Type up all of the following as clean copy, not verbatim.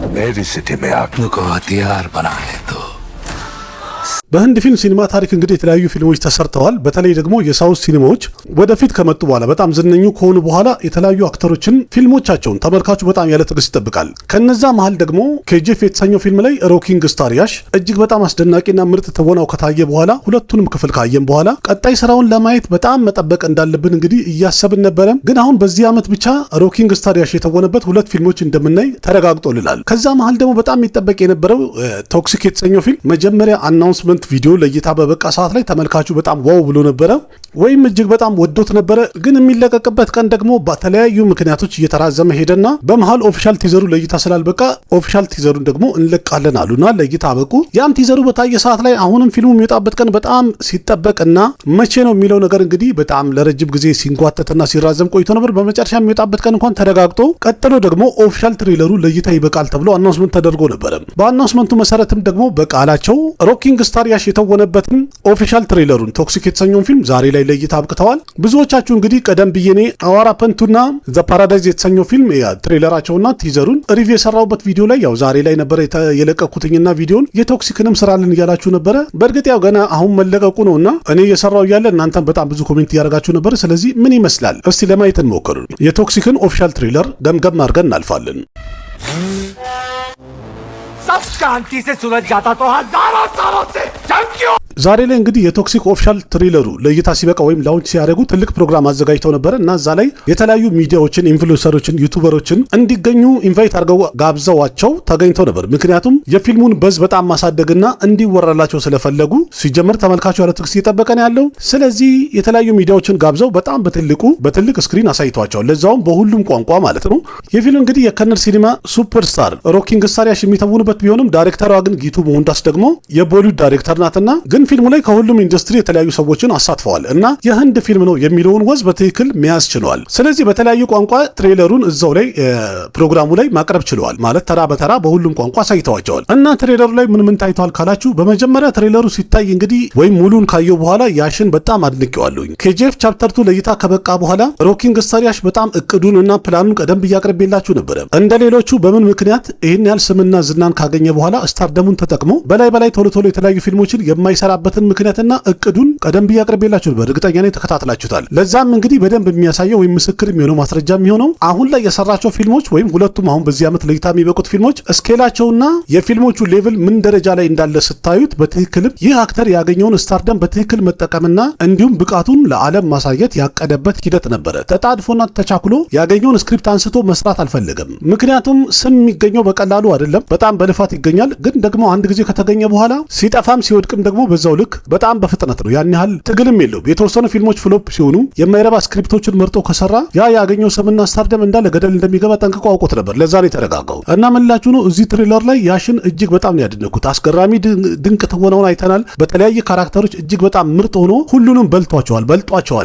मेरी सिटी में आग को हथियार बना ले तो በህንድ ፊልም ሲኒማ ታሪክ እንግዲህ የተለያዩ ፊልሞች ተሰርተዋል። በተለይ ደግሞ የሳውዝ ሲኒማዎች ወደፊት ከመጡ በኋላ በጣም ዝነኙ ከሆኑ በኋላ የተለያዩ አክተሮችን ፊልሞቻቸውን ተመልካቹ በጣም ያለ ትዕግስት ይጠብቃል። ከነዛ መሃል ደግሞ ኬጂኤፍ የተሰኘው ፊልም ላይ ሮኪንግ ስታር ያሽ እጅግ በጣም አስደናቂና ምርጥ ተወናው ከታየ በኋላ ሁለቱንም ክፍል ካየን በኋላ ቀጣይ ስራውን ለማየት በጣም መጠበቅ እንዳለብን እንግዲህ እያሰብን ነበረ። ግን አሁን በዚህ ዓመት ብቻ ሮኪንግ ስታር ያሽ የተወነበት ሁለት ፊልሞች እንደምናይ ተረጋግጦልናል። ከዛ መሃል ደግሞ በጣም የሚጠበቅ የነበረው ቶክሲክ የተሰኘው ፊልም መጀመሪያ አናውንስመንት ቪዲዮ ለእይታ በበቃ ሰዓት ላይ ተመልካቹ በጣም ዋው ብሎ ነበረ ወይም እጅግ በጣም ወዶት ነበረ። ግን የሚለቀቅበት ቀን ደግሞ በተለያዩ ምክንያቶች እየተራዘመ ሄደና በመሃል ኦፊሻል ቲዘሩ ለእይታ ስላልበቃ ኦፊሻል ቲዘሩን ደግሞ እንለቃለን አሉና ለእይታ አበቁ። ያም ቲዘሩ በታየ ሰዓት ላይ አሁንም ፊልሙ የሚወጣበት ቀን በጣም ሲጠበቅና መቼ ነው የሚለው ነገር እንግዲህ በጣም ለረጅም ጊዜ ሲንጓተትና ሲራዘም ቆይቶ ነበር። በመጨረሻ የሚወጣበት ቀን እንኳን ተረጋግጦ ቀጥሎ ደግሞ ኦፊሻል ትሬለሩ ለእይታ ይበቃል ተብሎ አናውንስመንት ተደርጎ ነበረ። በአናውንስመንቱ መሰረትም ደግሞ በቃላቸው ሮኪንግ ስታር ያሽ የተወነበትን ኦፊሻል ትሬለሩን ቶክሲክ የተሰኘውን ፊልም ዛሬ ላይ ለእይታ አብቅተዋል። ብዙዎቻችሁ እንግዲህ ቀደም ብዬኔ አዋራ ፐንቱና ዘ ፓራዳይዝ የተሰኘው ፊልም ትሬለራቸውና ቲዘሩን ሪቪው የሰራውበት ቪዲዮ ላይ ያው ዛሬ ላይ ነበር የለቀኩትኝና ቪዲዮን የቶክሲክንም ስራልን እያላችሁ ነበረ። በእርግጥ ያው ገና አሁን መለቀቁ ነውና እኔ እየሰራው እያለ እናንተም በጣም ብዙ ኮሜንት እያደረጋችሁ ነበር። ስለዚህ ምን ይመስላል እስቲ ለማየት እንሞክሩ። የቶክሲክን ኦፊሻል ትሬለር ገምገም አድርገን እናልፋለን። सब शांति से सुलझ जाता तो हजारों सालों से जंग क्यों? ዛሬ ላይ እንግዲህ የቶክሲክ ኦፊሻል ትሬለሩ ለእይታ ሲበቃ ወይም ላውንች ሲያደርጉ ትልቅ ፕሮግራም አዘጋጅተው ነበር እና እዛ ላይ የተለያዩ ሚዲያዎችን፣ ኢንፍሉዌንሰሮችን፣ ዩቱበሮችን እንዲገኙ ኢንቫይት አድርገው ጋብዘዋቸው ተገኝተው ነበር። ምክንያቱም የፊልሙን በዝ በጣም ማሳደግና እንዲወራላቸው ስለፈለጉ ሲጀምር ተመልካቹ ያለ ትዕግስት እየጠበቀ ነው ያለው። ስለዚህ የተለያዩ ሚዲያዎችን ጋብዘው በጣም በትልቅ ስክሪን አሳይተዋቸዋል። ለዛውም በሁሉም ቋንቋ ማለት ነው። የፊልም እንግዲህ የከነር ሲኒማ ሱፐርስታር ሮኪንግ ስታር ያሽ የሚተውኑበት ቢሆንም ዳይሬክተሯ ግን ጊቱ ሞሁንዳስ ደግሞ የቦሊውድ ዳይሬክተር ናትና ግን ፊልሙ ላይ ከሁሉም ኢንዱስትሪ የተለያዩ ሰዎችን አሳትፈዋል እና የህንድ ፊልም ነው የሚለውን ወዝ በትክክል መያዝ ችለዋል። ስለዚህ በተለያዩ ቋንቋ ትሬለሩን እዛው ላይ ፕሮግራሙ ላይ ማቅረብ ችለዋል። ማለት ተራ በተራ በሁሉም ቋንቋ አሳይተዋቸዋል። እና ትሬለሩ ላይ ምን ታይቷል ካላችሁ በመጀመሪያ ትሬለሩ ሲታይ እንግዲህ ወይም ሙሉን ካየው በኋላ ያሽን በጣም አድንቄዋለሁኝ። ኬጂኤፍ ቻፕተር 2 ለእይታ ከበቃ በኋላ ሮኪንግ ስታር ያሽ በጣም እቅዱን እና ፕላኑን ቀደም ብዬ አቅርቤላችሁ ነበረ። እንደ ሌሎቹ በምን ምክንያት ይህን ያህል ስምና ዝናን ካገኘ በኋላ ስታርደሙን ተጠቅሞ በላይ ቶሎ የተለያዩ ፊልሞችን የማይሰራበትን ምክንያትና እቅዱን ቀደም ብዬ አቅርቤላችሁ ነበር። እርግጠኛ ነኝ ተከታትላችሁታል። ለዛም እንግዲህ በደንብ የሚያሳየው ወይም ምስክር የሚሆነው ማስረጃ የሚሆነው አሁን ላይ የሰራቸው ፊልሞች ወይም ሁለቱም አሁን በዚህ ዓመት ለእይታ የሚበቁት ፊልሞች ስኬላቸውና የፊልሞቹ ሌቭል ምን ደረጃ ላይ እንዳለ ስታዩት በትክክልም ይህ አክተር ያገኘውን ስታርደም በትክክል መጠቀምና እንዲሁም ብቃቱን ለዓለም ማሳየት ያቀደበት ሂደት ነበረ። ተጣድፎና ተቻኩሎ ያገኘውን ስክሪፕት አንስቶ መስራት አልፈለገም። ምክንያቱም ስም የሚገኘው በቀላሉ አይደለም፣ በጣም በልፋት ይገኛል። ግን ደግሞ አንድ ጊዜ ከተገኘ በኋላ ሲጠፋም ሲወድቅም ደግሞ በዛው ልክ በጣም በፍጥነት ነው። ያን ያህል ትግልም የለውም። የተወሰኑ ፊልሞች ፍሎፕ ሲሆኑ የማይረባ ስክሪፕቶችን መርጦ ከሰራ ያገኘው ስምና ስታርደም እንዳለ ገደል እንደሚገባ ጠንቅቆ አውቆት ነበር። ለዛ ነው የተረጋጋው። እና ምንላችሁ ነው እዚህ ትሬለር ላይ ያሽን እጅግ በጣም ነው ያደነኩት። አስገራሚ ድንቅ ትወናውን አይተናል። በተለያየ ካራክተሮች እጅግ በጣም ምርጥ ሆኖ ሁሉንም በልጧቸዋል።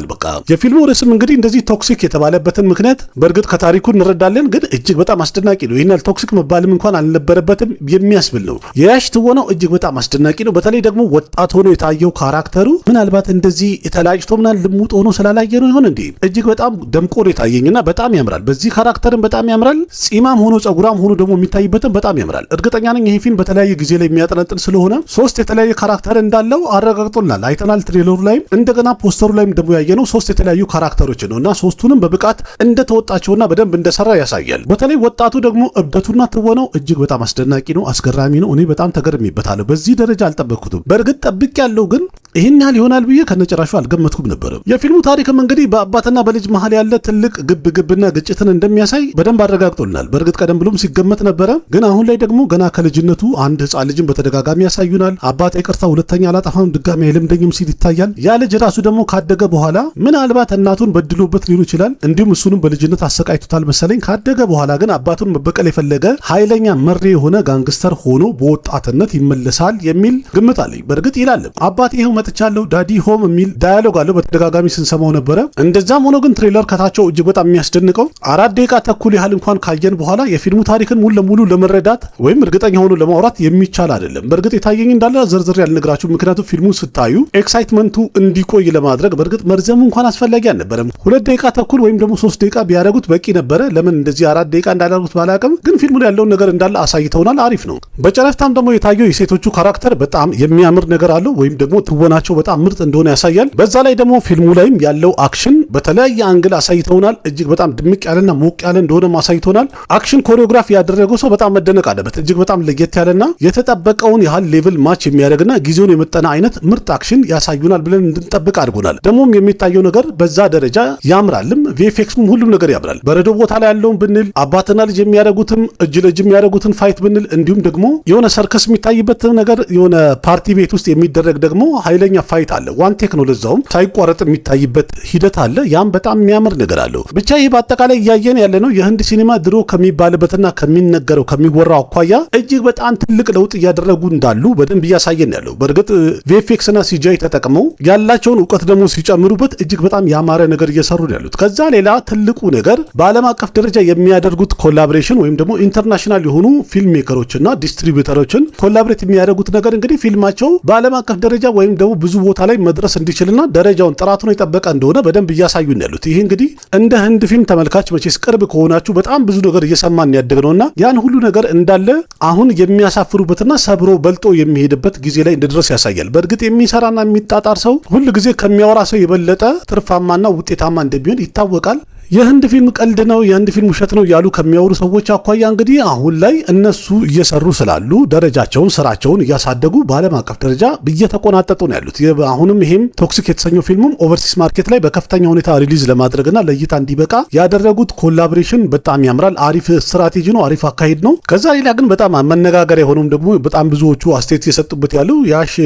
በቃ የፊልሙ ርዕስም እንግዲህ እንደዚህ ቶክሲክ የተባለበትን ምክንያት በእርግጥ ከታሪኩ እንረዳለን፣ ግን እጅግ በጣም አስደናቂ ነው። ይህን ያህል ቶክሲክ መባልም እንኳን አልነበረበትም የሚያስብል ነው። የያሽ ትወናው እጅግ በጣም አስደናቂ ነው። በተለይ ደግሞ ወጣት ሆኖ የታየው ካራክተሩ ምናልባት እንደዚህ የተላጭቶ ምናል ልሙጥ ሆኖ ስላላየ ነው ይሆን እንዴ? እጅግ በጣም ደምቆ የታየኝና በጣም ያምራል። በዚህ ካራክተርን በጣም ያምራል። ጺማም ሆኖ ጸጉራም ሆኖ ደግሞ የሚታይበትን በጣም ያምራል። እርግጠኛ ነኝ ይሄ ፊልም በተለያየ ጊዜ ላይ የሚያጠነጥን ስለሆነ 3 የተለያየ ካራክተር እንዳለው አረጋግጦልናል። አይተናል። ትሬለሩ ላይም እንደገና ፖስተሩ ላይም ደግሞ ያየነው 3 የተለያዩ ካራክተሮች ነውና ሶስቱንም በብቃት እንደተወጣቸውና በደንብ እንደሰራ ያሳያል። በተለይ ወጣቱ ደግሞ እብደቱና ትወናው እጅግ በጣም አስደናቂ ነው፣ አስገራሚ ነው። እኔ በጣም ተገርሜበታለሁ። በዚህ ደረጃ አልጠበቅኩትም። በእርግጥ ጠብቅ ያለው ግን ይህን ያህል ይሆናል ብዬ ከነጭራሹ አልገመትኩም ነበር። የፊልሙ ታሪክም እንግዲህ በአባትና በልጅ መሃል ያለ ትልቅ ግብና ግጭትን እንደሚያሳይ በደንብ አረጋግጦልናል። በእርግጥ ቀደም ብሎም ሲገመት ነበረ፣ ግን አሁን ላይ ደግሞ ገና ከልጅነቱ አንድ ህፃን ልጅን በተደጋጋሚ ያሳዩናል። አባት ይቅርታ ሁለተኛ አላጠፋም ድጋሚ አይለምደኝም ሲል ይታያል። ያ ልጅ ራሱ ደግሞ ካደገ በኋላ ምናልባት እናቱን በድሎበት ሊሉ ይችላል። እንዲሁም እሱንም በልጅነት አሰቃይቶታል መሰለኝ። ካደገ በኋላ ግን አባቱን መበቀል የፈለገ ኃይለኛ መሪ የሆነ ጋንግስተር ሆኖ በወጣትነት ይመለሳል የሚል ግምት አለኝ። በእርግጥ ይላል። አባቴ ይኸው መጥቻለሁ ዳዲ ሆም የሚል ዳያሎግ አለው በተደጋጋሚ ስንሰማው ነበረ። እንደዛም ሆኖ ግን ትሬለር ከታቸው እጅግ በጣም የሚያስደንቀው 4 ደቂቃ ተኩል ያህል እንኳን ካየን በኋላ የፊልሙ ታሪክን ሙሉ ለሙሉ ለመረዳት ወይም እርግጠኛ ሆኖ ለማውራት የሚቻል አይደለም። በእርግጥ የታየኝ እንዳለ ዝርዝር ያልነግራችሁ፣ ምክንያቱም ፊልሙን ስታዩ ኤክሳይትመንቱ እንዲቆይ ለማድረግ በእርግጥ መርዘሙ እንኳን አስፈላጊ አልነበረም። 2 ደቂቃ ተኩል ወይም ደግሞ 3 ደቂቃ ቢያደርጉት በቂ ነበረ። ለምን እንደዚህ 4 ደቂቃ እንዳደረጉት ባላቅም፣ ግን ፊልሙ ላይ ያለውን ነገር እንዳለ አሳይተውናል። አሪፍ ነው። በጨረፍታም ደግሞ የታየው የሴቶቹ ካራክተር በጣም የሚያምር ነገር አለው፣ ወይም ደግሞ ትወናቸው በጣም ምርጥ እንደሆነ ያሳያል። በዛ ላይ ደግሞ ፊልሙ ላይም ያለው አክሽን በተለያየ አንግል አሳይተውናል። እጅግ በጣም ድምቅ ያለና ሞቅ ያለ እንደሆነ አሳይተውናል። አክሽን ኮሪዮግራፊ ያደረገው ሰው በጣም መደነቅ አለበት። እጅግ በጣም ለየት ያለና የተጠበቀውን ያህል ሌቭል ማች የሚያደርግና ጊዜውን የመጠነ አይነት ምርጥ አክሽን ያሳዩናል ብለን እንድንጠብቅ አድርጎናል። ደግሞም የሚታየው ነገር በዛ ደረጃ ያምራልም። ቪኤፍኤክስም ሁሉም ነገር ያምራል። በረዶ ቦታ ላይ ያለውን ብንል፣ አባትና ልጅ የሚያደርጉትም እጅ ለእጅ የሚያደርጉትን ፋይት ብንል፣ እንዲሁም ደግሞ የሆነ ሰርከስ የሚታይበት ነገር የሆነ ፓርቲ ቤት ውስጥ የሚደረግ ደግሞ ኃይለኛ ፋይት አለ። ዋን ቴክ ነው፣ ለዛውም ሳይቋረጥ የሚታይበት ሂደት አለ። ያም በጣም የሚያምር ነገር አለው። ብቻ ይህ በአጠቃላይ እያየን ያለ ነው የህንድ ሲኒማ ድሮ ከሚባልበትና ከሚነገረው ከሚወራው አኳያ እጅግ በጣም ትልቅ ለውጥ እያደረጉ እንዳሉ በደንብ እያሳየን ያለው። በእርግጥ ቪኤፍኤክስ እና ሲጂአይ ተጠቅመው ያላቸውን እውቀት ደግሞ ሲጨምሩበት እጅግ በጣም ያማረ ነገር እየሰሩ ያሉት። ከዛ ሌላ ትልቁ ነገር በዓለም አቀፍ ደረጃ የሚያደርጉት ኮላቦሬሽን ወይም ደግሞ ኢንተርናሽናል የሆኑ ፊልም ሜከሮችና ዲስትሪቢዩተሮችን ኮላቦሬት የሚያደርጉት ነገር እንግዲህ ፊልማቸው በዓለም አቀፍ ደረጃ ወይም ደግሞ ብዙ ቦታ ላይ መድረስ እንዲችልና ደረጃውን ጥራቱን የጠበቀ እንደሆነ በደንብ እያሳዩን ያሉት። ይህ እንግዲህ እንደ ህንድ ፊልም ተመልካች መቼስ ቅርብ ከሆናችሁ በጣም ብዙ ነገር እየሰማን ያደግነውና ያን ሁሉ ነገር እንዳለ አሁን የሚያሳፍሩበትና ሰብሮ በልጦ የሚሄድበት ጊዜ ላይ እንድድረስ ያሳያል። በእርግጥ የሚሰራና የሚጣጣር ሰው ሁል ጊዜ ከሚያወራ ሰው የበለጠ ትርፋማና ውጤታማ እንደሚሆን ይታወቃል። የህንድ ፊልም ቀልድ ነው፣ የህንድ ፊልም ውሸት ነው ያሉ ከሚያወሩ ሰዎች አኳያ እንግዲህ አሁን ላይ እነሱ እየሰሩ ስላሉ ደረጃቸውን ስራቸውን እያሳደጉ በዓለም አቀፍ ደረጃ እየተቆናጠጡ ነው ያሉት። አሁንም ይሄም ቶክሲክ የተሰኘው ፊልሙም ኦቨርሲስ ማርኬት ላይ በከፍተኛ ሁኔታ ሪሊዝ ለማድረግና ለእይታ እንዲበቃ ያደረጉት ኮላቦሬሽን በጣም ያምራል። አሪፍ ስትራቴጂ ነው፣ አሪፍ አካሄድ ነው። ከዛ ሌላ ግን በጣም መነጋገሪያ የሆነም ደግሞ በጣም ብዙዎቹ አስተያየት የሰጡበት ያለው ያሽ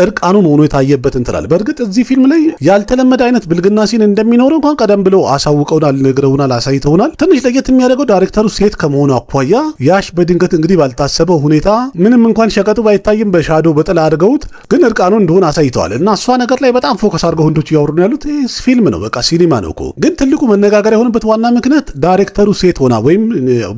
እርቃኑን ሆኖ የታየበት እንትላል። በእርግጥ እዚህ ፊልም ላይ ያልተለመደ አይነት ብልግና ሲን እንደሚኖረው እንኳን ቀደም ብለው አሳውቀውናል፣ ነግረውናል፣ አሳይተውናል። ትንሽ ለየት የሚያደርገው ዳይሬክተሩ ሴት ከመሆኑ አኳያ ያሽ በድንገት እንግዲህ ባልታሰበው ሁኔታ ምንም እንኳን ሸቀጡ ባይታይም በሻዶ በጥላ አድርገውት ግን እርቃኑ እንደሆነ አሳይተዋል። እና እሷ ነገር ላይ በጣም ፎከስ አድርገው ህንዶች እያወሩ ነው ያሉት። ፊልም ነው በቃ ሲኒማ ነው እኮ። ግን ትልቁ መነጋገሪያ የሆነበት ዋና ምክንያት ዳይሬክተሩ ሴት ሆና ወይም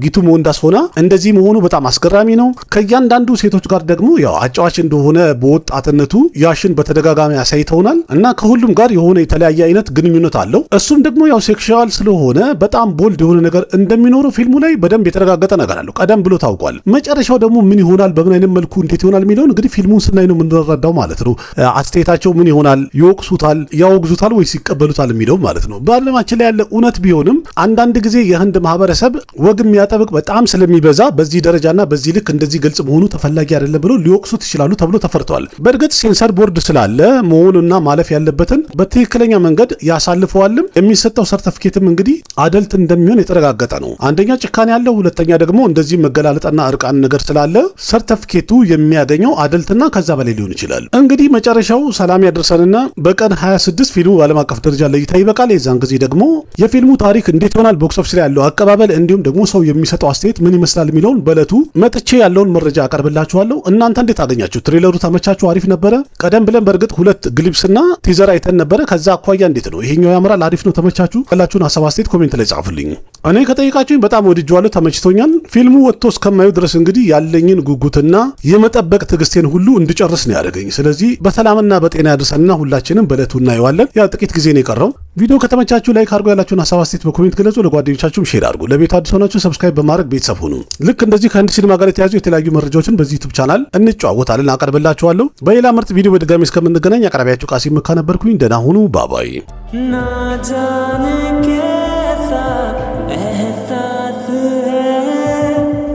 ጊቱ ሞንዳስ ሆና እንደዚህ መሆኑ በጣም አስገራሚ ነው። ከእያንዳንዱ ሴቶች ጋር ደግሞ ያው አጫዋች እንደሆነ በወጣትነቱ ያሽን በተደጋጋሚ አሳይተውናል። እና ከሁሉም ጋር የሆነ የተለያየ አይነት ግንኙነት አለው። እሱም ደግሞ ያው ሴክሹዋል ሆነ በጣም ቦልድ የሆነ ነገር እንደሚኖረው ፊልሙ ላይ በደንብ የተረጋገጠ ነገር አለው። ቀደም ብሎ ታውቋል። መጨረሻው ደግሞ ምን ይሆናል፣ በምን አይነት መልኩ እንዴት ይሆናል የሚለውን እንግዲህ ፊልሙን ስናይ ነው የምንረዳው ማለት ነው። አስተያየታቸው ምን ይሆናል፣ ይወቅሱታል፣ ያወግዙታል ወይስ ይቀበሉታል የሚለው ማለት ነው። በዓለማችን ላይ ያለ እውነት ቢሆንም አንዳንድ ጊዜ የህንድ ማህበረሰብ ወግ የሚያጠብቅ በጣም ስለሚበዛ በዚህ ደረጃና በዚህ ልክ እንደዚህ ግልጽ መሆኑ ተፈላጊ አይደለም ብሎ ሊወቅሱት ይችላሉ ተብሎ ተፈርተዋል። በእርግጥ ሴንሰር ቦርድ ስላለ መሆኑና ማለፍ ያለበትን በትክክለኛ መንገድ ያሳልፈዋልም። የሚሰጠው ሰርተፊኬትም እንግዲህ አደልት እንደሚሆን የተረጋገጠ ነው። አንደኛ ጭካኔ ያለው፣ ሁለተኛ ደግሞ እንደዚህ መገላለጥና እርቃን ነገር ስላለ ሰርተፊኬቱ የሚያገኘው አደልትና ከዛ በላይ ሊሆን ይችላል። እንግዲህ መጨረሻው ሰላም ያደርሰንና በቀን 26 ፊልሙ በዓለም አቀፍ ደረጃ ለእይታ ይበቃል። የዛን ጊዜ ደግሞ የፊልሙ ታሪክ እንዴት ይሆናል፣ ቦክስ ኦፊስ ላይ ያለው አቀባበል፣ እንዲሁም ደግሞ ሰው የሚሰጠው አስተያየት ምን ይመስላል የሚለውን በዕለቱ መጥቼ ያለውን መረጃ አቀርብላችኋለሁ። እናንተ እንዴት አገኛችሁ? ትሬለሩ ተመቻችሁ? አሪፍ ነበረ? ቀደም ብለን በእርግጥ 2 ግሊፕስና ቲዘር አይተን ነበረ። ከዛ አኳያ እንዴት ነው ይሄኛው? ያምራል? አሪፍ ነው? ተመቻችሁ? ያላችሁን ሐሳብ አስተያየት ኮሜንት ላይ ጻፉልኝ። እኔ ከጠይቃችሁኝ በጣም ወድጄዋለሁ፣ ተመችቶኛል። ፊልሙ ወጥቶ እስከማየው ድረስ እንግዲህ ያለኝን ጉጉትና የመጠበቅ ትዕግስቴን ሁሉ እንድጨርስ ነው ያደረገኝ። ስለዚህ በሰላምና በጤና ያድርሰንና ሁላችንም በዕለቱ እናየዋለን። ያው ጥቂት ጊዜ ነው የቀረው። ቪዲዮ ከተመቻችሁ ላይክ አድርጉ፣ ያላችሁን ሐሳብ አስተያየት በኮሜንት ገለጹ። ለጓደኞቻችሁም ሼር አድርጉ። ለቤቱ አዲስ ሆናችሁ ሰብስክራይብ በማድረግ ቤተሰብ ሁኑ። ልክ እንደዚህ ከህንድ ሲኒማ ጋር የተያዙ የተለያዩ መረጃዎችን በዚህ ዩቲዩብ ቻናል እንጨዋወታለን፣ አቀርብላችኋለሁ። በሌላ ምርጥ ቪዲዮ በድጋሚ እስከምንገናኝ አቅራቢያችሁ ቃሲም መካ ነበርኩኝ። ደህና ሁኑ። ባባይ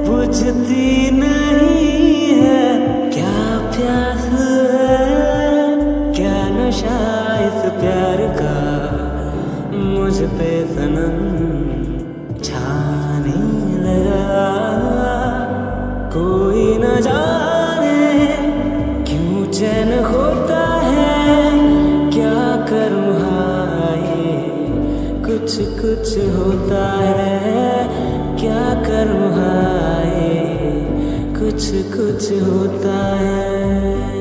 बुझती नहीं है क्या प्यास है, क्या नशा इस प्यार का मुझ पे सनम छाने लगा। कोई न जाने क्यों चैन होता है, क्या करूँ हाय कुछ कुछ होता है, क्या करूँ हाय कुछ कुछ होता है।